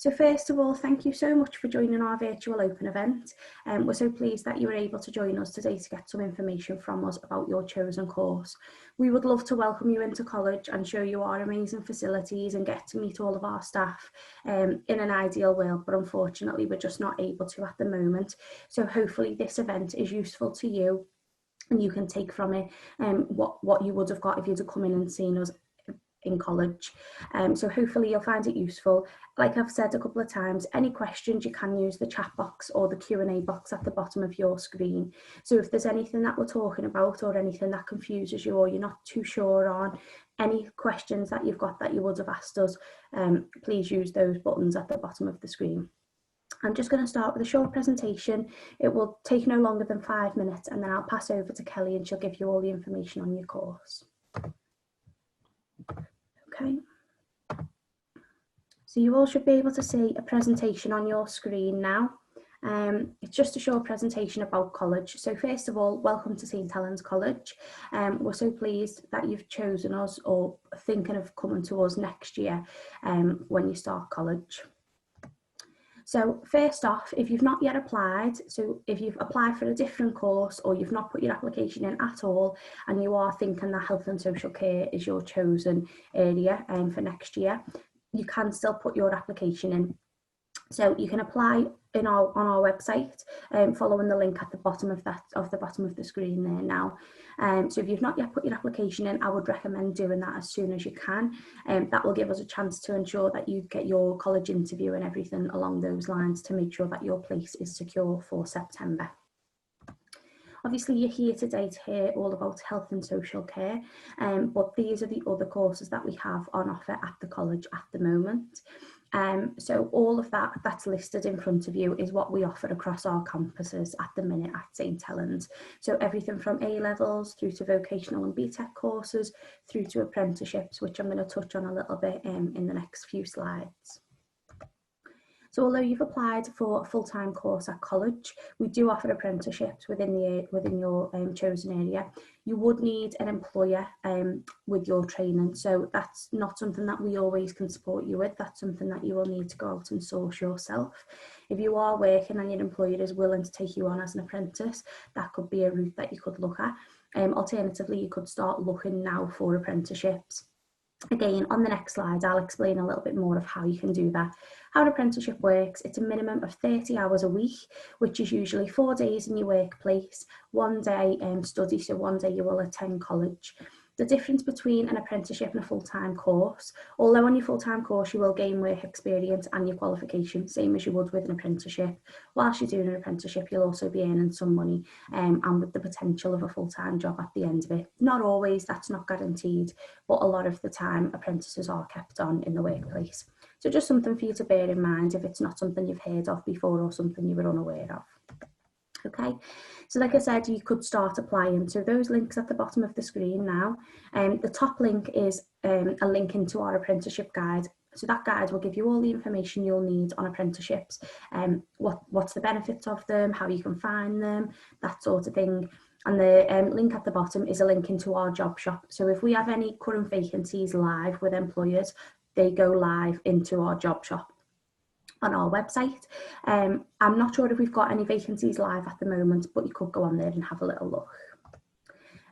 So first of all, thank you so much for joining our virtual open event. We're so pleased that you were able to join us today to get some information from us about your chosen course. We would love to welcome you into college and show you our amazing facilities and get to meet all of our staff in an ideal world, but unfortunately we're just not able to at the moment. So hopefully this event is useful to you and you can take from it what you would have got if you'd have come in and seen us in college. So hopefully you'll find it useful. Like I've said a couple of times, any questions you can use the chat box or the Q&A box at the bottom of your screen. So if there's anything that we're talking about or anything that confuses you or you're not too sure on, any questions that you've got that you would have asked us, please use those buttons at the bottom of the screen. I'm just going to start with a short presentation. It will take no longer than 5 minutes and then I'll pass over to Kelly and she'll give you all the information on your course. Okay, so you all should be able to see a presentation on your screen now. It's just a short presentation about college. So first of all, welcome to St Helens College. We're so pleased that you've chosen us or thinking of coming to us next year when you start college. So first off, if you've not yet applied, so if you've applied for a different course or you've not put your application in at all and you are thinking that health and social care is your chosen area for next year, you can still put your application in. So you can apply on our website, following the link at the bottom of the screen there now. So if you've not yet put your application in, I would recommend doing that as soon as you can. That will give us a chance to ensure that you get your college interview and everything along those lines to make sure that your place is secure for September. Obviously, you're here today to hear all about health and social care, but these are the other courses that we have on offer at the college at the moment. So all of that's listed in front of you is what we offer across our campuses at the minute at St Helens. So everything from A-levels through to vocational and BTEC courses through to apprenticeships, which I'm going to touch on a little bit in the next few slides. So although you've applied for a full-time course at college, we do offer apprenticeships within your chosen area. You would need an employer with your training, so that's not something that we always can support you with. That's something that you will need to go out and source yourself. If you are working and your employer is willing to take you on as an apprentice, that could be a route that you could look at. Alternatively, you could start looking now for apprenticeships. Again, on the next slide, I'll explain a little bit more of how you can do that. How an apprenticeship works, it's a minimum of 30 hours a week, which is usually 4 days in your workplace, 1 day study, so 1 day you will attend college. The difference between an apprenticeship and a full-time course, although on your full-time course you will gain work experience and your qualification, same as you would with an apprenticeship. Whilst you're doing an apprenticeship, you'll also be earning some money and with the potential of a full-time job at the end of it. Not always, that's not guaranteed, but a lot of the time apprentices are kept on in the workplace. So just something for you to bear in mind if it's not something you've heard of before or something you were unaware of. Okay, so like I said, you could start applying. So those links at the bottom of the screen now. The top link is a link into our apprenticeship guide. So that guide will give you all the information you'll need on apprenticeships, what's the benefits of them, how you can find them, that sort of thing. And the link at the bottom is a link into our job shop. So if we have any current vacancies live with employers, they go live into our job shop on our website. I'm not sure if we've got any vacancies live at the moment, but you could go on there and have a little look.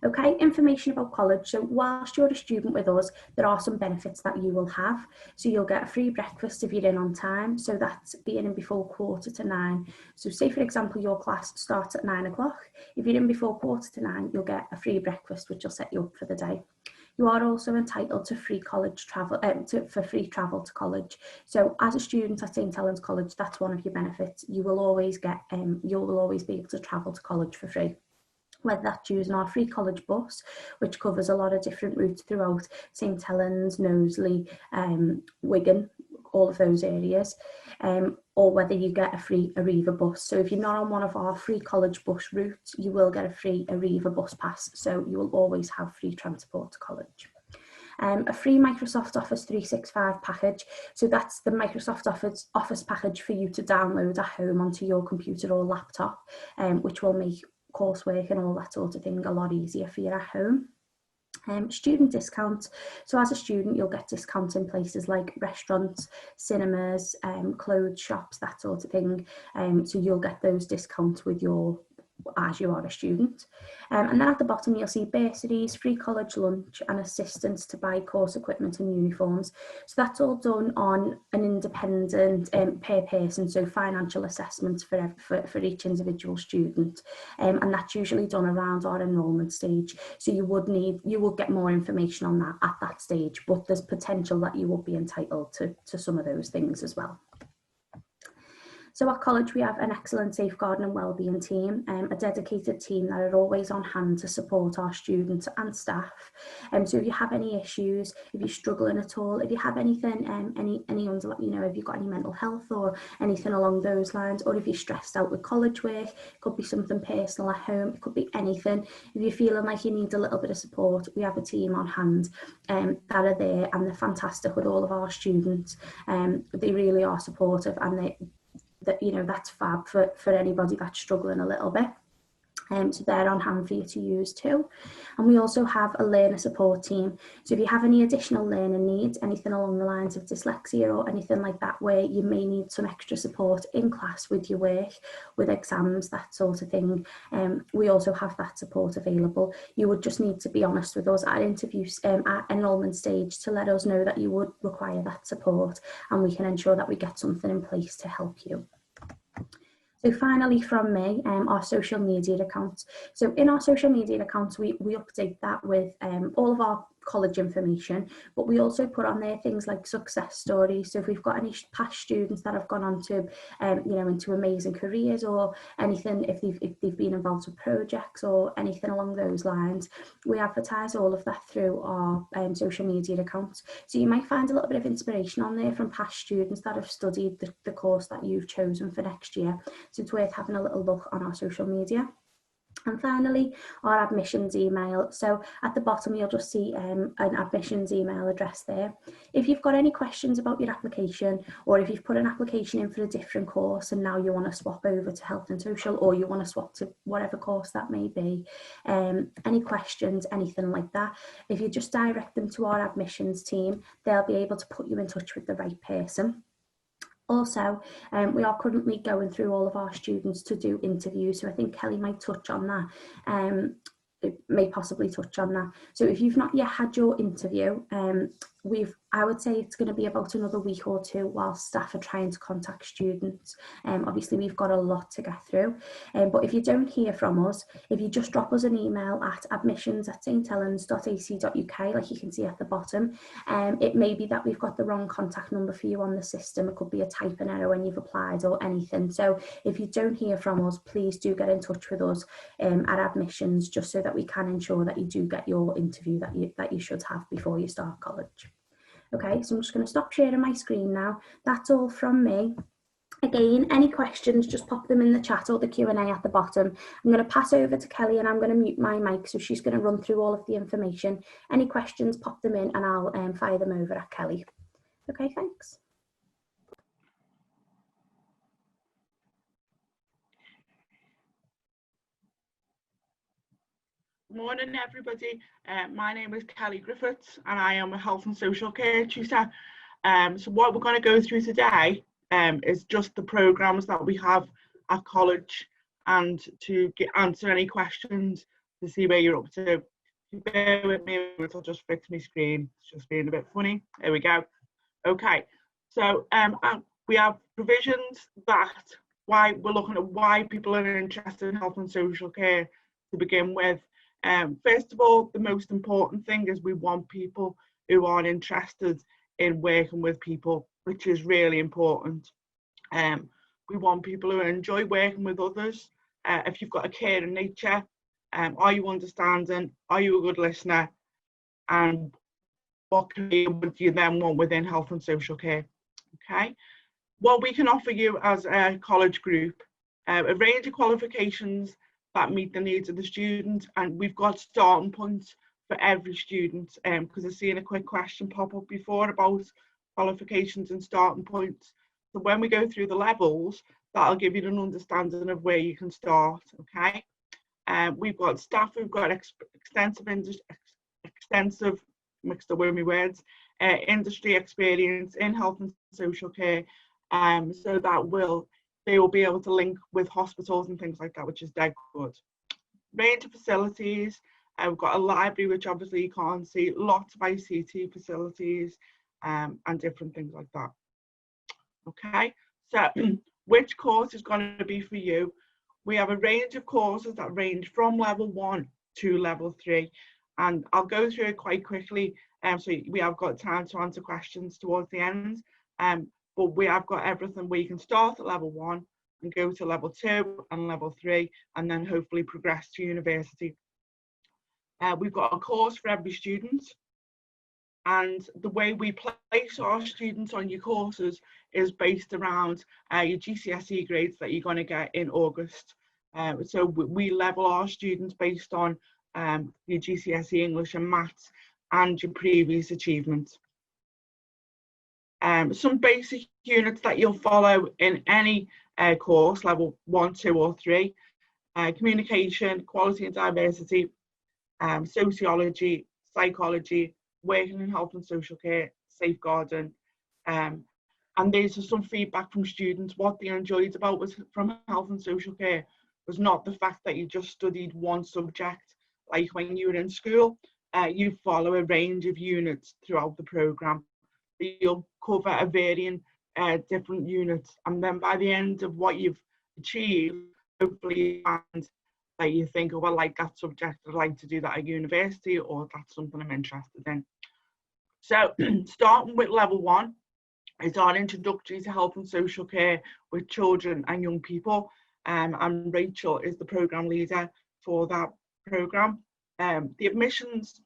Okay, information about college. So whilst you're a student with us, there are some benefits that you will have. So you'll get a free breakfast if you're in on time. So that's being in before 8:45. So say for example, your class starts at 9 o'clock. If you're in before 8:45, you'll get a free breakfast, which will set you up for the day. You are also entitled to free college travel, for free travel to college. So as a student at St Helens College, that's one of your benefits. You will always get, you will always be able to travel to college for free. Whether that's using our free college bus, which covers a lot of different routes throughout St Helens, Knowsley, Wigan, all of those areas, or whether you get a free Arriva bus. So if you're not on one of our free college bus routes, you will get a free Arriva bus pass, so you will always have free transport to college. A free Microsoft Office 365 package, so that's the Microsoft Office package for you to download at home onto your computer or laptop, which will make coursework and all that sort of thing a lot easier for you at home. Student discount. So as a student, you'll get discounts in places like restaurants, cinemas, clothes shops, that sort of thing. So you'll get those discounts with as you are a student. And then at the bottom you'll see bursaries, free college lunch and assistance to buy course equipment and uniforms. So that's all done on an independent per person, so financial assessments for each individual student, and that's usually done around our enrolment stage. So you will get more information on that at that stage, but there's potential that you will be entitled to some of those things as well. So at college, we have an excellent safeguarding and wellbeing team, a dedicated team that are always on hand to support our students and staff. So if you have any issues, if you're struggling at all, if you have anything, any if you've got any mental health or anything along those lines, or if you're stressed out with college work, it could be something personal at home, it could be anything. If you're feeling like you need a little bit of support, we have a team on hand that are there, and they're fantastic with all of our students. They really are supportive, and that's fab for anybody that's struggling a little bit. So they're on hand for you to use too. And we also have a learner support team. So if you have any additional learning needs, anything along the lines of dyslexia or anything like that, where you may need some extra support in class with your work, with exams, that sort of thing, we also have that support available. You would just need to be honest with us at interviews, at enrolment stage, to let us know that you would require that support, and we can ensure that we get something in place to help you. So finally from me, our social media accounts. So in our social media accounts, we update that with all of our college information, but we also put on there things like success stories. So if we've got any past students that have gone on to, into amazing careers, or anything, if they've been involved with projects or anything along those lines, we advertise all of that through our social media accounts. So you might find a little bit of inspiration on there from past students that have studied the course that you've chosen for next year. So it's worth having a little look on our social media. And finally, our admissions email. So at the bottom, you'll just see an admissions email address there. If you've got any questions about your application, or if you've put an application in for a different course and now you want to swap over to health and social, or you want to swap to whatever course that may be, any questions, anything like that, if you just direct them to our admissions team, they'll be able to put you in touch with the right person. Also, we are currently going through all of our students to do interviews, so I think Kelly might touch on that. It may possibly touch on that. So if you've not yet had your interview, I would say it's going to be about another week or two while staff are trying to contact students. Obviously, we've got a lot to get through. But if you don't hear from us, if you just drop us an email at admissions@sthelens.ac.uk, like you can see at the bottom, it may be that we've got the wrong contact number for you on the system. It could be a typing error when you've applied or anything. So if you don't hear from us, please do get in touch with us at admissions, just so that we can ensure that you do get your interview that you should have before you start college. Okay, so I'm just going to stop sharing my screen now. That's all from me. Again, any questions, just pop them in the chat or the Q&A at the bottom. I'm going to pass over to Kelly, and I'm going to mute my mic, so she's going to run through all of the information. Any questions, pop them in and I'll fire them over at Kelly. Okay, thanks. Morning everybody, my name is Kelly Griffiths and I am a health and social care tutor. So what we're going to go through today is just the programmes that we have at college, and to answer any questions to see where you're up to. If you bear with me, it'll just fix my screen, it's just being a bit funny. There we go. Okay, so we have provisions that why we're looking at why people are interested in health and social care to begin with. First of all, the most important thing is we want people who are interested in working with people, which is really important. We want people who enjoy working with others. If you've got a caring nature, are you understanding? Are you a good listener? And what career would you then want within health and social care? Okay. What we can offer you as a college group, a range of qualifications that meet the needs of the student, and we've got starting points for every student, because I've seen a quick question pop up before about qualifications and starting points. So when we go through the levels, that'll give you an understanding of where you can start. Okay, we've got staff who've got extensive extensive, mixed up with my words, industry experience in health and social care, so that they will be able to link with hospitals and things like that, which is dead good. Range of facilities, we've got a library, which obviously you can't see, lots of ICT facilities, and different things like that. Okay, so which course is going to be for you? We have a range of courses that range from level 1 to level 3, and I'll go through it quite quickly, so we have got time to answer questions towards the end, but we have got everything where you can start at level 1 and go to level 2 and level 3, and then hopefully progress to university. We've got a course for every student, and the way we place our students on your courses is based around your GCSE grades that you're going to get in August. So we level our students based on your GCSE English and Maths and your previous achievements. Some basic units that you'll follow in any course, level 1, 2 or 3, communication, equality and diversity, sociology, psychology, working in health and social care, safeguarding, and these are some feedback from students. What they enjoyed about from health and social care was not the fact that you just studied one subject like when you were in school. You follow a range of units throughout the programme. You'll cover a varying different units, and then by the end of what you've achieved, hopefully you find that you think, oh, I like that subject, I'd like to do that at university, or that's something I'm interested in. So starting with level 1 is our introductory to health and social care with children and young people, and Rachel is the programme leader for that programme. The admissions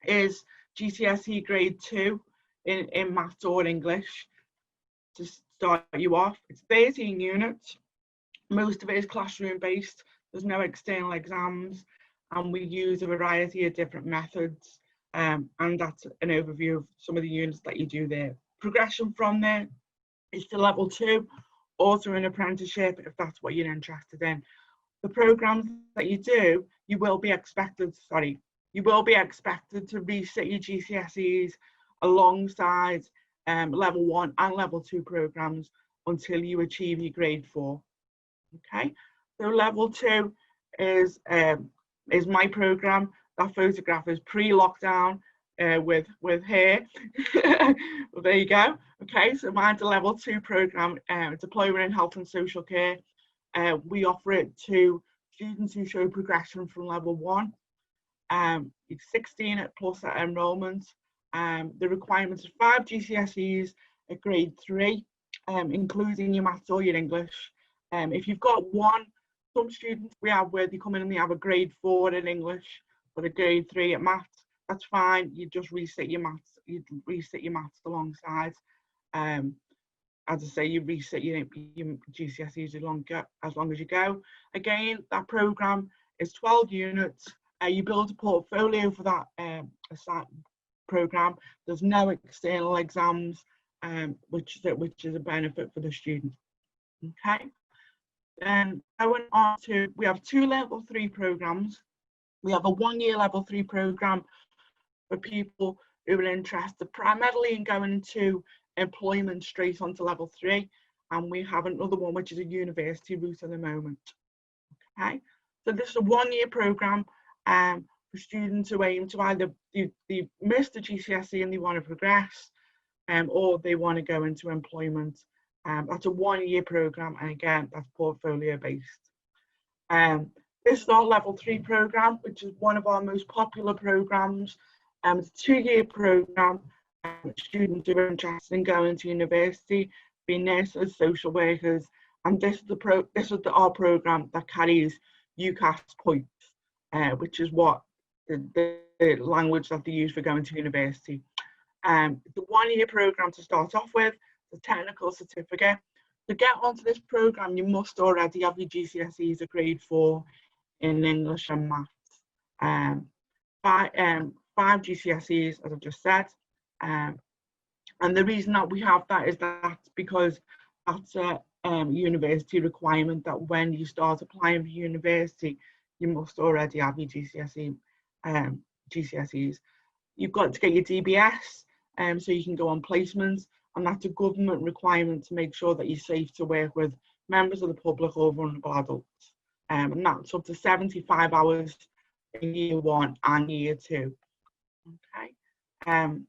is GCSE grade 2 in Maths or English to start you off. It's 13 units, most of it is classroom based, there's no external exams, and we use a variety of different methods, and that's an overview of some of the units that you do there. Progression from there is to level 2 or through an apprenticeship if that's what you're interested in. The programs that you do, you will be expected to resit your GCSEs alongside level 1 and level 2 programs until you achieve your grade 4. Okay, so level 2 is my program. That photograph is pre-lockdown with hair. Well, there you go. Okay, so mine's a level 2 program, diploma in health and social care. We offer it to students who show progression from level 1. It's 16 at plus at enrolment. The requirements are 5 GCSEs at grade 3, including your Maths or your English. If you've got one, some students we have where they come in and they have a grade 4 in English but a grade 3 at Maths, that's fine. You just reset your Maths. You reset your Maths alongside. As I say, you reset your GCSEs as long as you go. Again, that programme is 12 units. You build a portfolio for that programme. There's no external exams, which is a benefit for the student. Okay. Then going on to, we have 2 level 3 programs. We have a 1-year level 3 program for people who are interested primarily in going into employment straight onto level 3, and we have another one which is a university route at the moment. Okay, so this is a 1-year program for students who aim to either they missed the GCSE and they want to progress, or they want to go into employment. That's a 1-year program, and again, that's portfolio based. This is our level 3 program, which is one of our most popular programs. It's a 2-year program. Students who are interested in going to university, being nurses, social workers, and this is our program that carries UCAS points, which is what the language that they use for going to university. The 1-year program to start off with, the technical certificate. To get onto this program, you must already have your GCSEs at grade 4 in English and Maths. 5 GCSEs, as I've just said. And the reason that we have that is that's because that's a university requirement that when you start applying for university, you must already have your GCSEs. You've got to get your DBS, so you can go on placements, and that's a government requirement to make sure that you're safe to work with members of the public or vulnerable adults. And that's up to 75 hours in year 1 and year 2. Okay.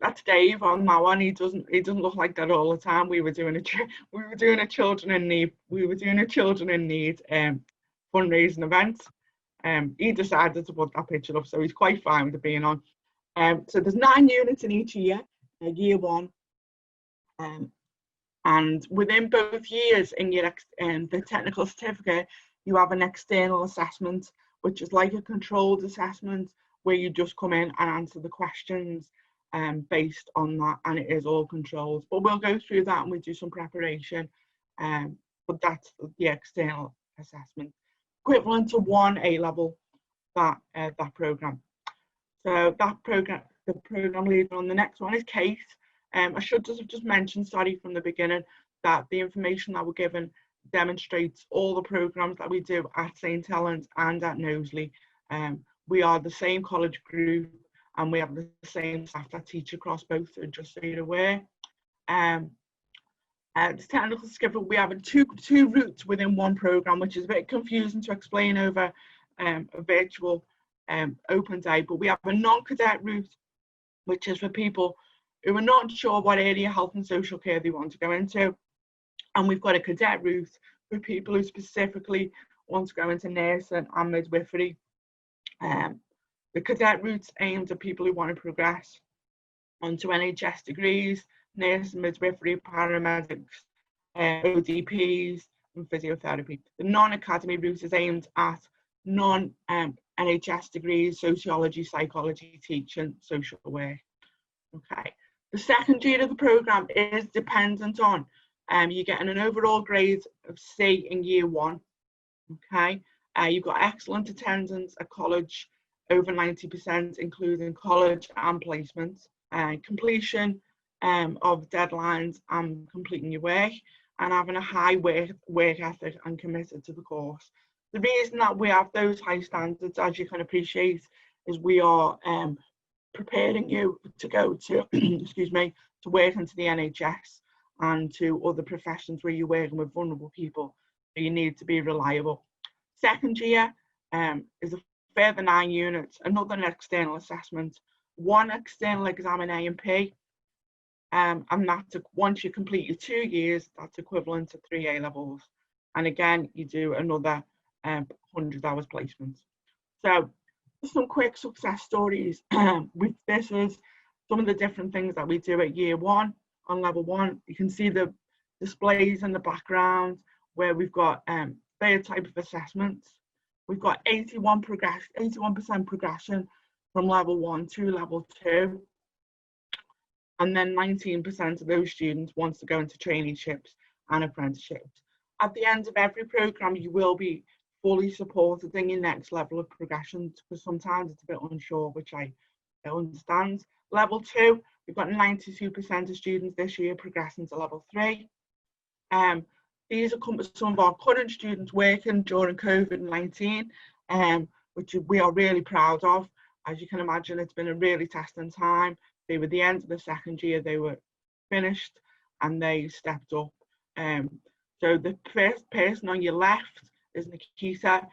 That's Dave on that one. He doesn't look like that all the time. We were doing a children in need fundraising event. He decided to put that picture up, so he's quite fine with it being on. So there's 9 units in each year, year 1, and within both years in your the technical certificate, you have an external assessment, which is like a controlled assessment where you just come in and answer the questions based on that, and it is all controlled. But we'll go through that and we do some preparation. But that's the external assessment, equivalent to 1 A-level, that program. So that program, the program leader on the next one is Kate. I should just mention, sorry, from the beginning, that the information that we're given demonstrates all the programs that we do at St Helens and at Knowsley. We are the same college group, and we have the same staff that teach across both, so just so you're aware. The technical certificate, we have two routes within one program, which is a bit confusing to explain over a virtual open day, but we have a non-cadet route, which is for people who are not sure what area health and social care they want to go into, and we've got a cadet route for people who specifically want to go into nursing and midwifery. The cadet route's aimed at people who want to progress onto NHS degrees, nursing, midwifery, paramedics, ODPs, and physiotherapy. The non-academy route is aimed at non-NHS degrees, sociology, psychology, teaching, social work. Okay. The second year of the programme is dependent on you getting an overall grade of C in year 1. Okay. You've got excellent attendance at college, over 90%, including college and placement, completion of deadlines and completing your work, and having a high work ethic and committed to the course. The reason that we have those high standards, as you can appreciate, is we are preparing you to go to, excuse me, to work into the NHS and to other professions where you're working with vulnerable people. So you need to be reliable. Second year is a further 9 units, another external assessment, 1 external exam in A&P, and that's once you complete your 2 years, that's equivalent to 3 A-levels. And again, you do another 100 hours placement. So some quick success stories. This is some of the different things that we do at year 1 on level 1. You can see the displays in the background where we've got their type of assessments. We've got 81% progression from level 1 to level 2. And then 19% of those students wants to go into traineeships and apprenticeships. At the end of every programme, you will be fully supported in your next level of progression, because sometimes it's a bit unsure, which I understand. Level 2, we've got 92% of students this year progressing to level 3. These are some of our current students working during COVID-19, which we are really proud of. As you can imagine, it's been a really testing time. They were the end of the second year, they were finished and they stepped up. So the first person on your left is Nikita.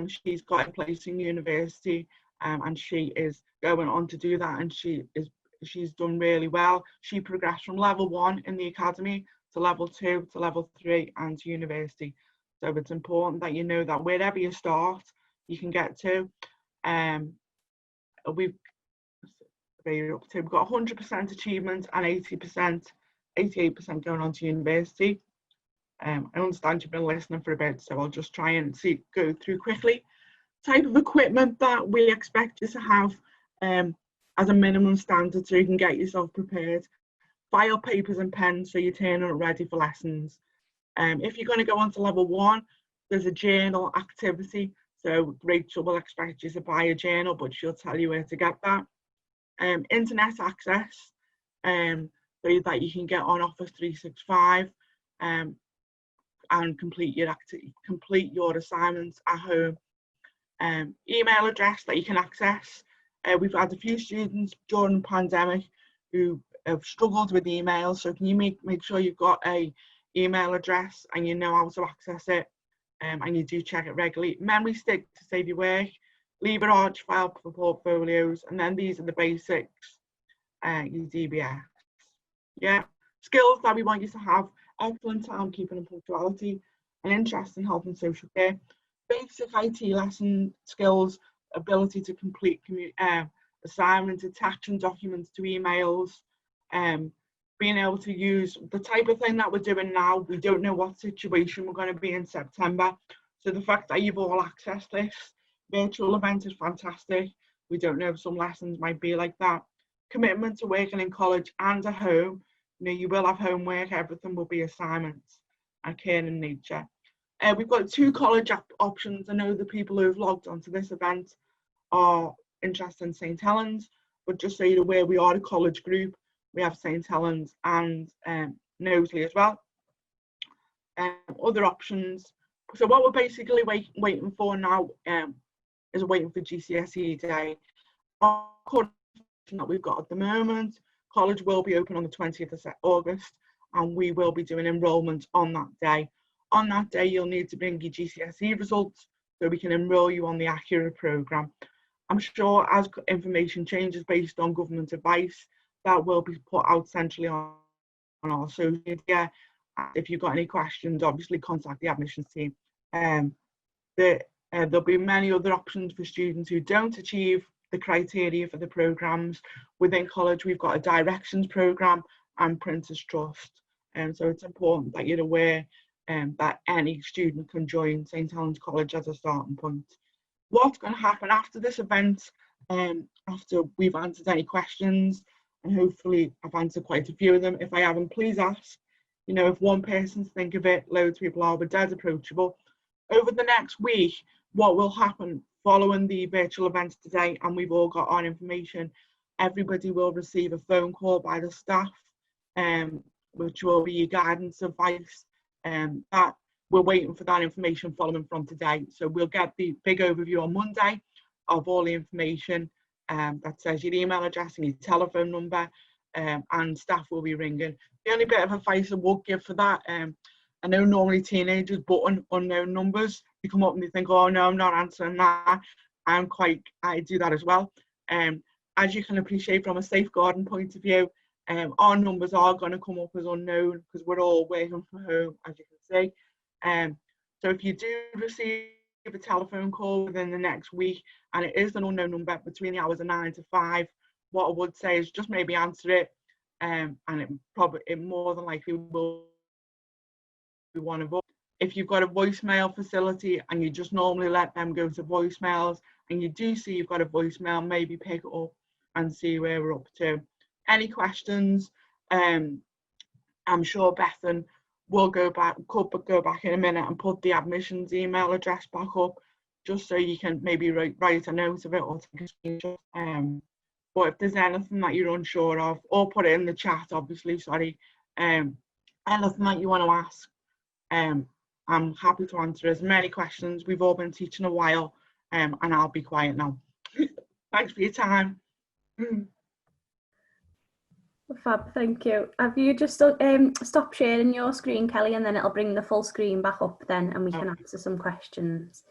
She's got a place in university, and she is going on to do that, and she's done really well. She progressed from level 1 in the academy to level 2 to level 3 and to university. So it's important that you know that wherever you start, you can get to. We've got 100% achievement and 88% going on to university. I understand you've been listening for a bit, so I'll just try and go through quickly. Type of equipment that we expect you to have as a minimum standard, so you can get yourself prepared. File, papers and pens, so you're turning up ready for lessons. If you're going to go on to level 1, there's a journal activity, so Rachel will expect you to buy a journal, but she'll tell you where to get that. Internet access, so that you can get on Office 365 and complete your assignments at home. Email address that you can access We've had a few students during the pandemic who have struggled with email, so can you make sure you've got a email address and you know how to access it, and you do check it regularly. Memory stick to save your work, leave an arch file for portfolios, and then these are the basics, your DBS. Yeah, skills that we want you to have: excellent timekeeping and punctuality, an interest in health and social care, basic IT lesson skills, ability to complete assignments, attaching documents to emails, being able to use the type of thing that we're doing now. We don't know what situation we're going to be in September, so the fact that you've all accessed this virtual event is fantastic. We don't know if some lessons might be like that. Commitment to working in college and at home. You know, you will have homework, everything will be assignments and care in nature. We've got 2 college options. I know the people who have logged onto this event are interested in St Helens, but just so you're aware, we are a college group. We have St Helens and Knowsley as well. Other options. So what we're basically waiting for now is waiting for GCSE day. Our current that we've got at the moment, college will be open on the 20th of August, and we will be doing enrolment on that day. On that day, you'll need to bring your GCSE results so we can enrol you on the accurate programme. I'm sure as information changes based on government advice, that will be put out centrally on our social media. If you've got any questions, obviously contact the admissions team. There'll be many other options for students who don't achieve the criteria for the programmes. Within college, we've got a directions programme and Printers Trust. So it's important that you're aware that any student can join St Helens College as a starting point. What's going to happen after this event, after we've answered any questions, and hopefully I've answered quite a few of them. If I haven't, please ask. You know, if one person's think of it, loads of people are, we're dead approachable. Over the next week, what will happen following the virtual event today, and we've all got our information, everybody will receive a phone call by the staff, which will be your guidance advice. That we're waiting for that information following from today. So we'll get the big overview on Monday of all the information that says your email address and your telephone number, and staff will be ringing. The only bit of advice I would give for that, I know normally teenagers button unknown numbers. You come up and you think, oh no, I'm not answering that. I do that as well. As you can appreciate from a safeguarding point of view, our numbers are going to come up as unknown because we're all working from home, as you can see. So if you do receive a telephone call within the next week and it is an unknown number between the hours of 9 to 5, what I would say is just maybe answer it, and it more than likely will be one of us. If you've got a voicemail facility and you just normally let them go to voicemails, and you do see you've got a voicemail, maybe pick it up and see where we're up to. Any questions? I'm sure Bethan will could go back in a minute and put the admissions email address back up, just so you can maybe write a note of it or take a screenshot. But if there's anything that you're unsure of, or put it in the chat, obviously, sorry, anything that you want to ask, I'm happy to answer as many questions. We've all been teaching a while, and I'll be quiet now. Thanks for your time. Fab, thank you. Have you just stopped sharing your screen, Kelly, and then it'll bring the full screen back up then, and we can answer some questions.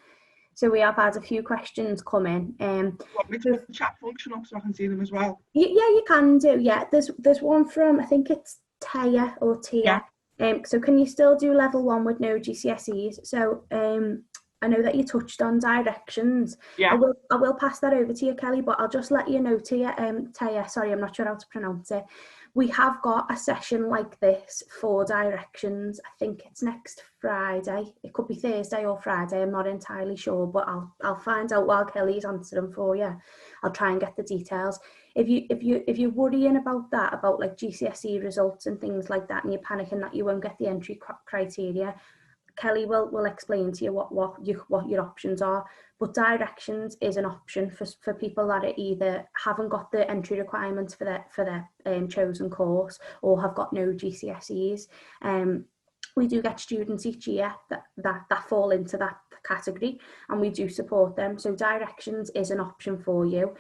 So we have had a few questions come in. Want me to put the chat function up so I can see them as well? Yeah, you can do. Yeah, there's one from, I think it's Tia or Tia. Yeah. So can you still do level 1 with no GCSEs? So I know that you touched on directions. Yeah. I will pass that over to you, Kelly, but I'll just let you know, Tia, sorry, I'm not sure how to pronounce it. We have got a session like this for directions. I think it's next Friday. It could be Thursday or Friday. I'm not entirely sure, but I'll find out while Kelly's answering for you. I'll try and get the details. If you're worrying about that, about like GCSE results and things like that, and you're panicking that you won't get the entry criteria, Kelly will explain to you what your options are. But directions is an option for people that are either haven't got the entry requirements for their chosen course or have got no GCSEs. We do get students each year that fall into that category, and we do support them. So directions is an option for you.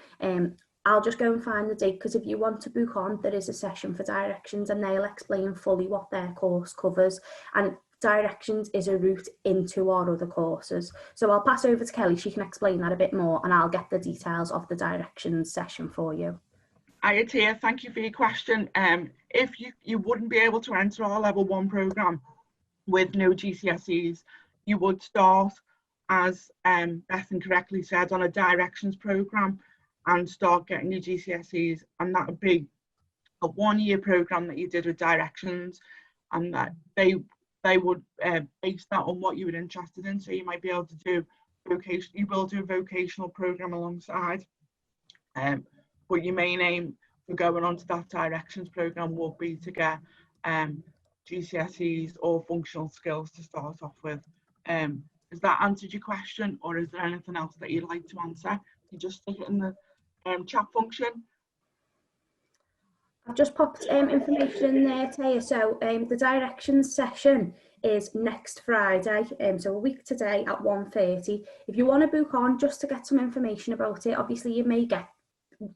I'll just go and find the date, because if you want to book on, there is a session for directions and they'll explain fully what their course covers. And directions is a route into our other courses. So I'll pass over to Kelly, she can explain that a bit more, and I'll get the details of the directions session for you. Hiya Tia, thank you for your question. If you wouldn't be able to enter our level 1 programme with no GCSEs, you would start, as Bethan correctly said, on a directions programme and start getting your GCSEs, and that would be a 1-year programme that you did with directions, and that they would base that on what you were interested in. So you might be able to do you will do a vocational programme alongside, but your main aim for going on to that directions programme will be to get GCSEs or functional skills to start off with. Has that answered your question, or is there anything else that you'd like to answer? You just stick it in the chat function. I've just popped information in there, Taya. So the directions session is next Friday, so a week today at 1:30. If you want to book on just to get some information about it, obviously you may get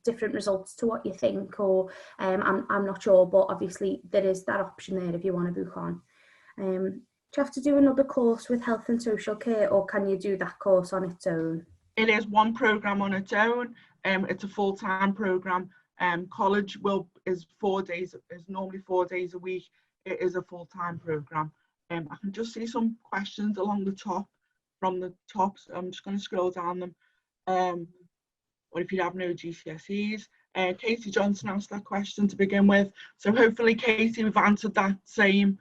different results to what you think, or I'm not sure, but obviously there is that option there if you want to book on. Do you have to do another course with health and social care, or can you do that course on its own? It is one programme on its own. It's a full-time programme. College is 4 days, is normally 4 days a week. It is a full-time programme. I can just see some questions along the top, from the top, so I'm just going to scroll down them. What if you have no GCSEs? Katie Johnson asked that question to begin with. So hopefully, Katie, we've answered that same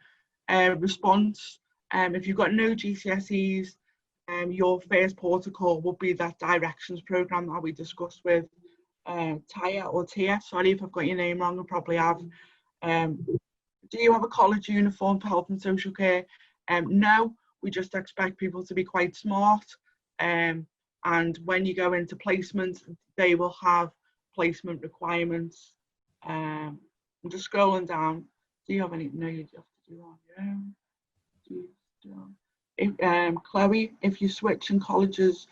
response. If you've got no GCSEs, your first port of call would be that directions programme that we discussed with Taya or Tia. Sorry if I've got your name wrong, I probably have. Do you have a college uniform for health and social care? No, we just expect people to be quite smart. And when you go into placement, they will have placement requirements. I'm just scrolling down. Do you have any? No, you have to do on your own. If, Chloe, if you switch in colleges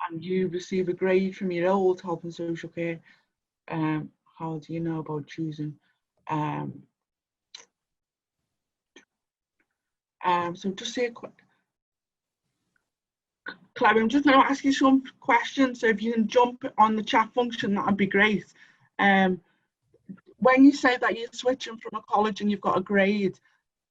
and you receive a grade from your old health and social care, how do you know about choosing? So just say a quick. Chloe, I'm just going to ask you some questions, so if you can jump on the chat function, that would be great. When you say that you're switching from a college and you've got a grade,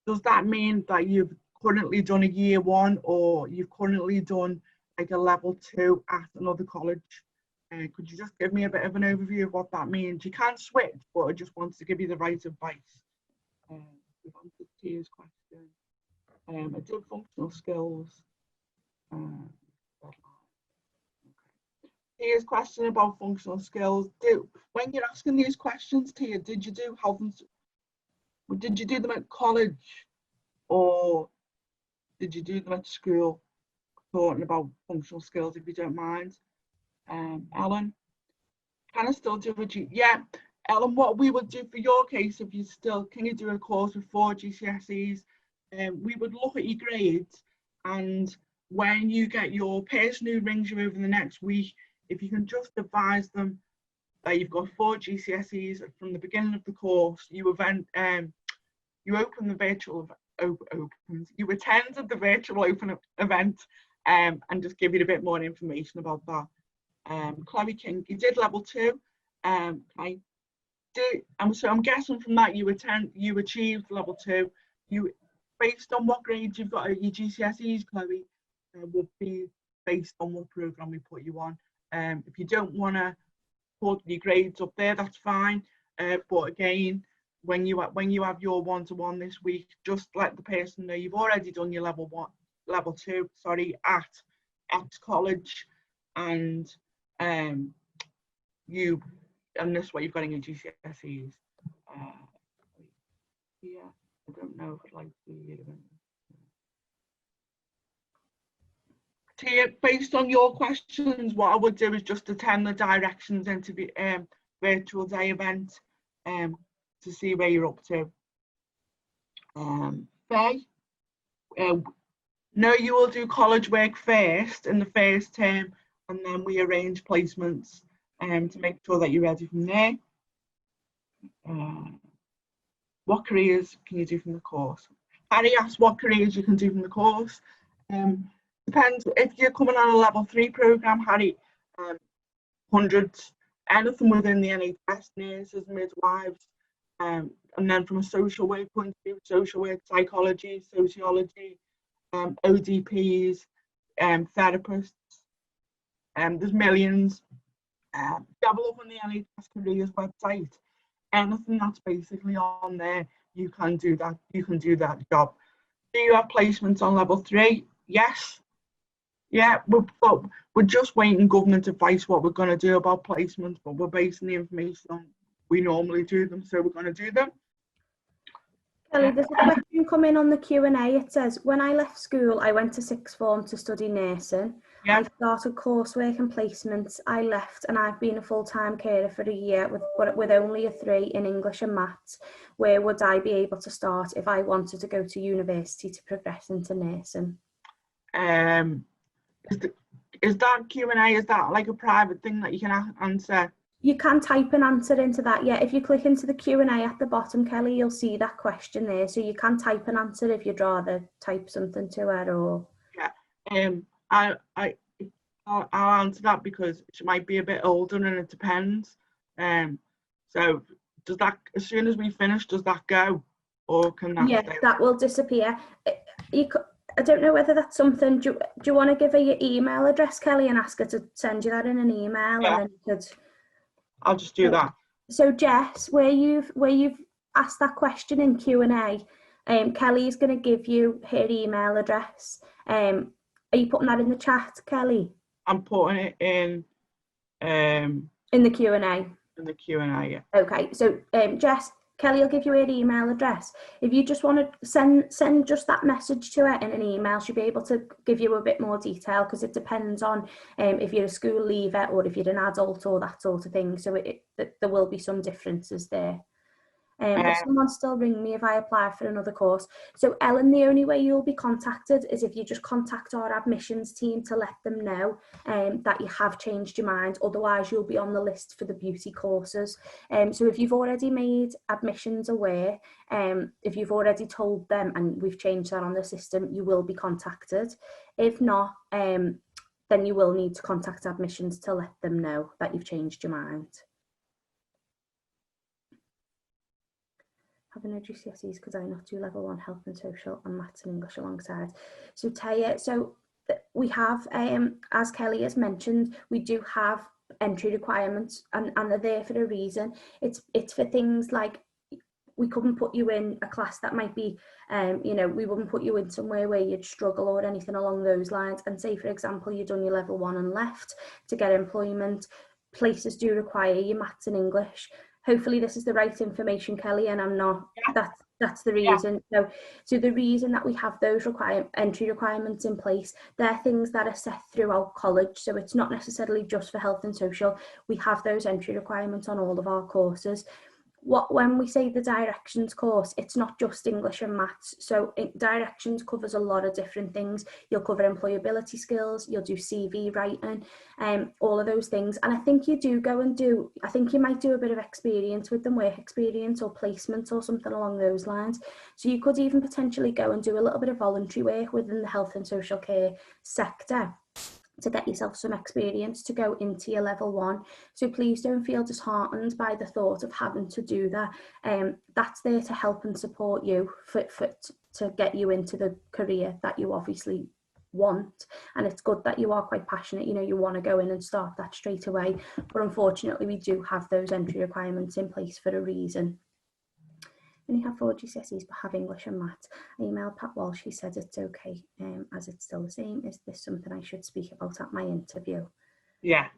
does that mean that you've currently done a year 1, or you've currently done like a level 2 at another college? Could you just give me a bit of an overview of what that means? You can't switch, but I just wanted to give you the right advice. We've answered Tia's question. I did functional skills. Tia's question about functional skills. When you're asking these questions, Tia, did you do did you do them at college, or did you do them at school? Talking about functional skills, if you don't mind. Ellen, can I still do yeah, Ellen, what we would do for your case, if you still, can you do a course with 4 GCSEs? We would look at your grades, and when you get your person who rings you over the next week, if you can just advise them that you've got 4 GCSEs from the beginning of the course, you open the virtual you attended the virtual open event, and just give you a bit more information about that. Chloe King, you did level 2. So I'm guessing from that you achieved level 2. You, based on what grades you've got at your GCSEs, Chloe, would be based on what programme we put you on. If you don't want to put your grades up there, that's fine. But again, when you have your one-to-one this week, just let the person know you've already done your level 2, at X college, and this way you've got in your GCSEs. Yeah, I don't know if I'd like to. Tia, based on your questions, what I would do is just attend the directions into the virtual day event to see where you're up to. Faye, No, you will do college work first in the first term, and then we arrange placements to make sure that you're ready from there. What careers can you do from the course? Harry asked what careers you can do from the course. Depends if you're coming on a level 3 program, Harry. Hundreds, anything within the NHS, nurses, midwives, and then from a social work point of view, social work, psychology, sociology, ODPs, therapists. There's millions. Have a look on the NHS careers website. Anything that's basically on there, you can do that. You can do that job. Do you have placements on level 3? Yes. Yeah, we're just waiting government advice what we're going to do about placements, but we're basing the information on we normally do them, so we're going to do them. Kelly, there's a question coming on the Q&A. It says, when I left school, I went to sixth form to study nursing. Yeah. I started coursework and placements. I left and I've been a full-time carer for a year with only a 3 in English and maths. Where would I be able to start if I wanted to go to university to progress into nursing? Is that Q&A, is that like a private thing that you can answer? You can type an answer into that, yeah. If you click into the Q&A at the bottom, Kelly, you'll see that question there. So you can type an answer if you'd rather type something to her or... Yeah, I'll answer that because she might be a bit older and it depends. So does that, as soon as we finish, does that go? Or can that stay? That will disappear. I don't know whether that's something, do you want to give her your email address, Kelly, and ask her to send you that in an email? Yeah. And then you could... I'll just do that. So Jess, where you've asked that question in Q&A, Kelly's going to give you her email address. Are you putting that in the chat, Kelly? I'm putting it in the Q&A. In the Q&A, yeah. Okay, so Jess, Kelly will give you her email address. If you just want to send just that message to her in an email, she'll be able to give you a bit more detail because it depends on if you're a school leaver or if you're an adult or that sort of thing. So there will be some differences there. Will someone still ring me if I apply for another course? So Ellen, the only way you'll be contacted is if you just contact our admissions team to let them know that you have changed your mind. Otherwise, you'll be on the list for the beauty courses. So if you've already made admissions aware, if you've already told them and we've changed that on the system, you will be contacted. If not, then you will need to contact admissions to let them know that you've changed your mind. Having no GCSEs because I not do level 1 health and social and maths and English alongside. So Taya, so we have, as Kelly has mentioned, we do have entry requirements and they're there for a reason. It's for things like we couldn't put you in a class that might be, we wouldn't put you in somewhere where you'd struggle or anything along those lines. And say, for example, you've done your level 1 and left to get employment. Places do require your maths and English. Hopefully this is the right information, Kelly, and I'm not. Yeah. That's the reason. Yeah. So the reason that we have those entry requirements in place, they're things that are set throughout college. So it's not necessarily just for health and social. We have those entry requirements on all of our courses. When we say the directions course, it's not just English and maths. So directions covers a lot of different things. You'll cover employability skills, you'll do CV writing, all of those things. And I think you do go and I think you might do a bit of experience with them, work experience or placement or something along those lines. So you could even potentially go and do a little bit of voluntary work within the health and social care sector to get yourself some experience to go into your level 1. So please don't feel disheartened by the thought of having to do that. That's there to help and support you to get you into the career that you obviously want. And it's good that you are quite passionate, you want to go in and start that straight away. But unfortunately, we do have those entry requirements in place for a reason. Only have 4 GCSEs but have English and maths. I emailed Pat Walsh, he said it's okay as it's still the same. Is this something I should speak about at my interview? Yeah.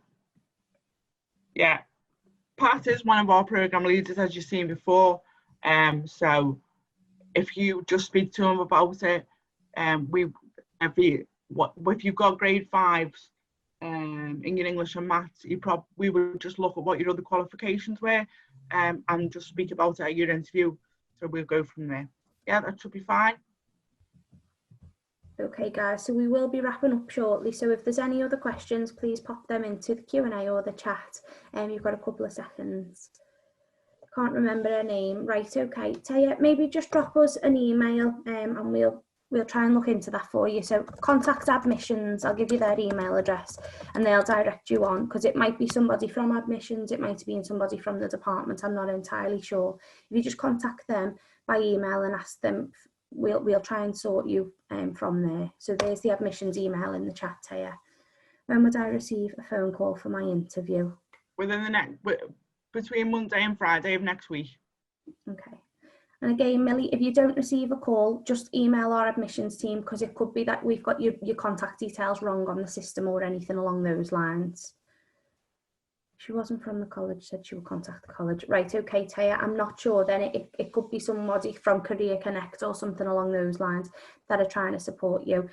Pat is one of our programme leaders, as you've seen before. So if you just speak to him about it, if you've got grade 5s in your English and maths, we would just look at what your other qualifications were and just speak about it at your interview. So we'll go from there. Yeah, that should be fine. Okay guys, so we will be wrapping up shortly, so if there's any other questions, please pop them into the Q&A or the chat. You've got a couple of seconds. Can't remember her name. Right, okay. Taya, maybe just drop us an email and we'll try and look into that for you. So contact admissions, I'll give you their email address and they'll direct you on, because it might be somebody from admissions, it might be somebody from the department, I'm not entirely sure. If you just contact them by email and ask them, we'll try and sort you from there. So there's the admissions email in the chat here. When would I receive a phone call for my interview? Within the next, between Monday and Friday of next week. Okay. And again, Millie, if you don't receive a call, just email our admissions team, because it could be that we've got your contact details wrong on the system or anything along those lines. She wasn't from the college, said she would contact the college. Right, okay, Taya, I'm not sure then. It could be somebody from Career Connect or something along those lines that are trying to support you.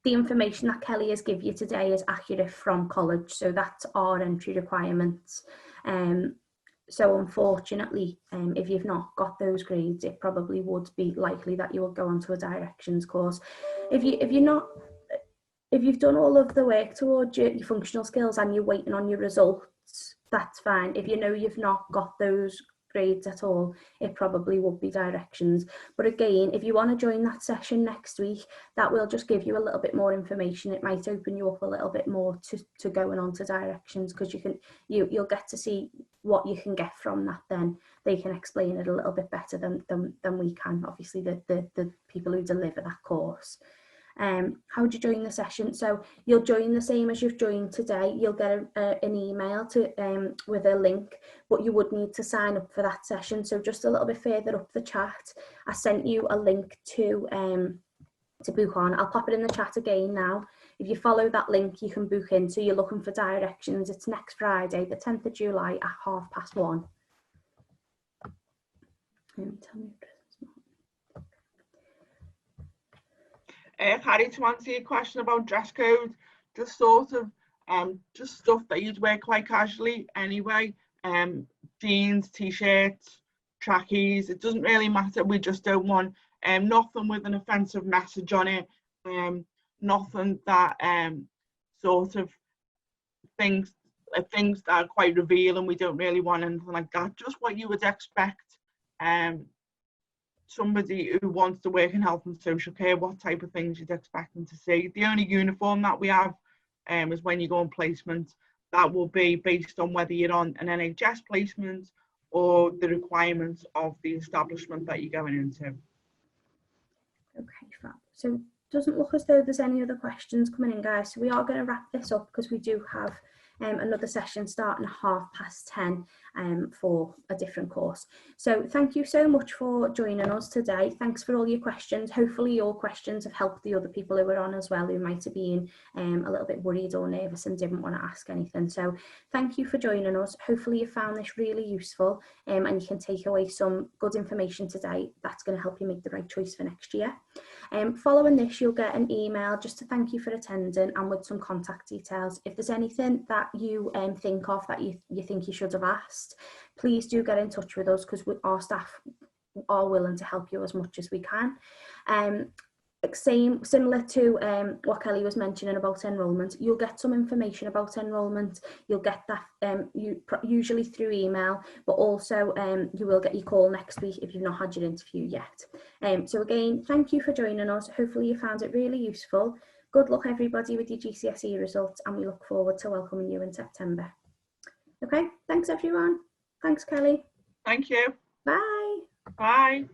The information that Kelly has given you today is accurate from college, so that's our entry requirements. So unfortunately, if you've not got those grades, it probably would be likely that you will go onto a directions course. If you've done all of the work towards your functional skills and you're waiting on your results, that's fine. If you know you've not got those grades at all, it probably would be directions. But again, if you want to join that session next week, that will just give you a little bit more information. It might open you up a little bit more to going on to directions, because you'll get to see what you can get from that. Then they can explain it a little bit better than we can, obviously the people who deliver that course. How would you join the session? So you'll join the same as you've joined today. You'll get an email with a link, but you would need to sign up for that session. So just a little bit further up the chat, I sent you a link to book on. I'll pop it in the chat again now. If you follow that link, you can book in. So you're looking for directions. It's next Friday, the 10th of July at 1:30. Tell me. Harry, to answer your question about dress code, just sort of just stuff that you'd wear quite casually anyway. Jeans, t-shirts, trackies, it doesn't really matter. We just don't want nothing with an offensive message on it, nothing that sort of things that are quite revealing. We don't really want anything like that. Just what you would expect somebody who wants to work in health and social care, what type of things you'd expect them to see. The only uniform that we have is when you go on placement. That will be based on whether you're on an NHS placement or the requirements of the establishment that you're going into. Okay, fab. So it doesn't look as though there's any other questions coming in, guys. So we are going to wrap this up, because we do have another session starting at 10:30 for a different course. So thank you so much for joining us today. Thanks for all your questions. Hopefully your questions have helped the other people who were on as well, who might have been a little bit worried or nervous and didn't want to ask anything. So thank you for joining us. Hopefully you found this really useful and you can take away some good information today that's going to help you make the right choice for next year. Following this, you'll get an email just to thank you for attending and with some contact details. If there's anything that you think of that you think you should have asked, please do get in touch with us, because our staff are willing to help you as much as we can. Similar to what Kelly was mentioning about enrolment, you'll get some information about enrolment. You'll get that usually through email, but also you will get your call next week if you've not had your interview yet. So again, thank you for joining us. Hopefully you found it really useful. Good luck everybody with your GCSE results, and we look forward to welcoming you in September. Okay, thanks everyone. Thanks Kelly. Thank you. Bye. Bye.